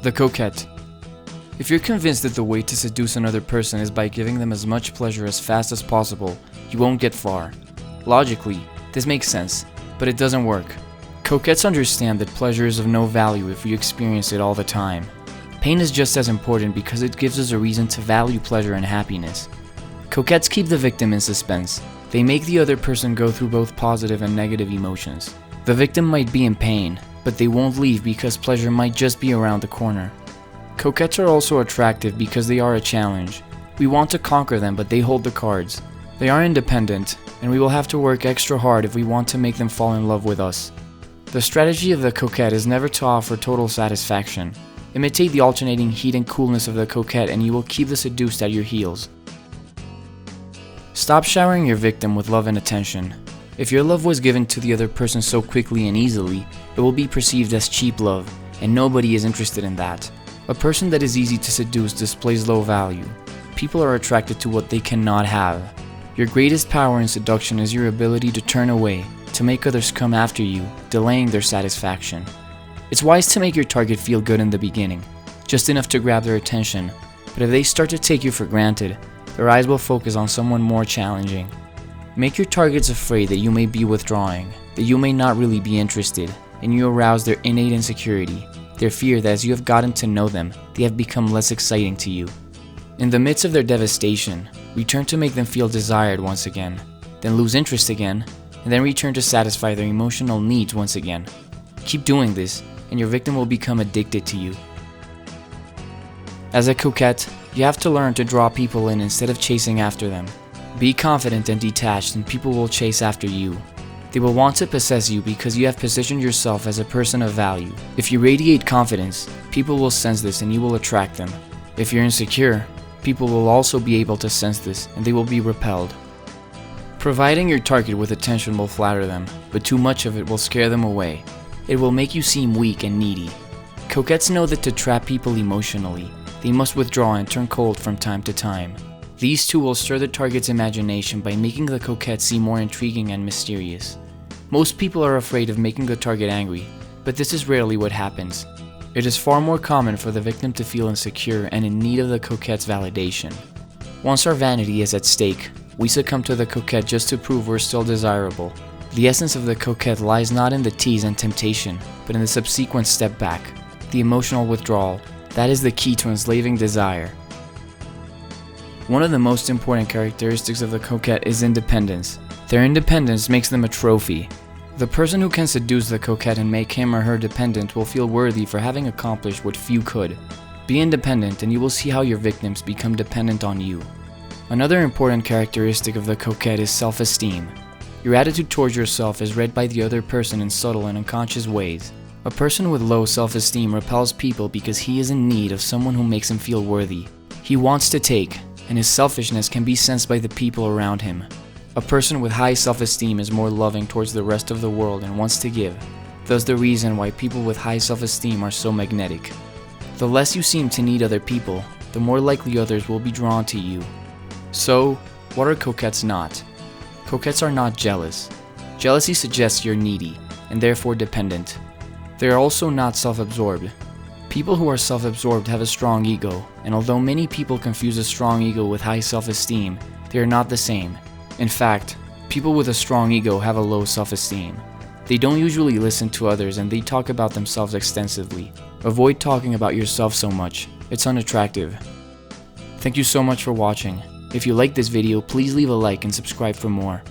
The Coquette. If you're convinced that the way to seduce another person is by giving them as much pleasure as fast as possible, you won't get far. Logically, this makes sense, but it doesn't work. Coquettes understand that pleasure is of no value if we experience it all the time. Pain is just as important because it gives us a reason to value pleasure and happiness. Coquettes keep the victim in suspense. They make the other person go through both positive and negative emotions. The victim might be in pain, but they won't leave because pleasure might just be around the corner. Coquettes are also attractive because they are a challenge. We want to conquer them, but they hold the cards. They are independent, and we will have to work extra hard if we want to make them fall in love with us. The strategy of the coquette is never to offer total satisfaction. Imitate the alternating heat and coolness of the coquette and you will keep the seduced at your heels. Stop showering your victim with love and attention. If your love was given to the other person so quickly and easily, it will be perceived as cheap love, and nobody is interested in that. A person that is easy to seduce displays low value. People are attracted to what they cannot have. Your greatest power in seduction is your ability to turn away, to make others come after you, delaying their satisfaction. It's wise to make your target feel good in the beginning, just enough to grab their attention, but if they start to take you for granted, their eyes will focus on someone more challenging. Make your targets afraid that you may be withdrawing, that you may not really be interested, and you arouse their innate insecurity, their fear that as you have gotten to know them, they have become less exciting to you. In the midst of their devastation, return to make them feel desired once again, then lose interest again, and then return to satisfy their emotional needs once again. Keep doing this, and your victim will become addicted to you. As a coquette, you have to learn to draw people in instead of chasing after them. Be confident and detached, and people will chase after you. They will want to possess you because you have positioned yourself as a person of value. If you radiate confidence, people will sense this and you will attract them. If you're insecure, people will also be able to sense this and they will be repelled. Providing your target with attention will flatter them, but too much of it will scare them away. It will make you seem weak and needy. Coquettes know that to trap people emotionally, they must withdraw and turn cold from time to time. These two will stir the target's imagination by making the coquette seem more intriguing and mysterious. Most people are afraid of making the target angry, but this is rarely what happens. It is far more common for the victim to feel insecure and in need of the coquette's validation. Once our vanity is at stake, we succumb to the coquette just to prove we're still desirable. The essence of the coquette lies not in the tease and temptation, but in the subsequent step back, the emotional withdrawal. That is the key to enslaving desire. One of the most important characteristics of the coquette is independence. Their independence makes them a trophy. The person who can seduce the coquette and make him or her dependent will feel worthy for having accomplished what few could. Be independent and you will see how your victims become dependent on you. Another important characteristic of the coquette is self-esteem. Your attitude towards yourself is read by the other person in subtle and unconscious ways. A person with low self-esteem repels people because he is in need of someone who makes him feel worthy. He wants to take, and his selfishness can be sensed by the people around him. A person with high self-esteem is more loving towards the rest of the world and wants to give. Thus the reason why people with high self-esteem are so magnetic. The less you seem to need other people, the more likely others will be drawn to you. So, what are coquettes not? Coquettes are not jealous. Jealousy suggests you're needy, and therefore dependent. They are also not self-absorbed. People who are self-absorbed have a strong ego, and although many people confuse a strong ego with high self-esteem, they are not the same. In fact, people with a strong ego have a low self-esteem. They don't usually listen to others and they talk about themselves extensively. Avoid talking about yourself so much. It's unattractive. Thank you so much for watching. If you liked this video, please leave a like and subscribe for more.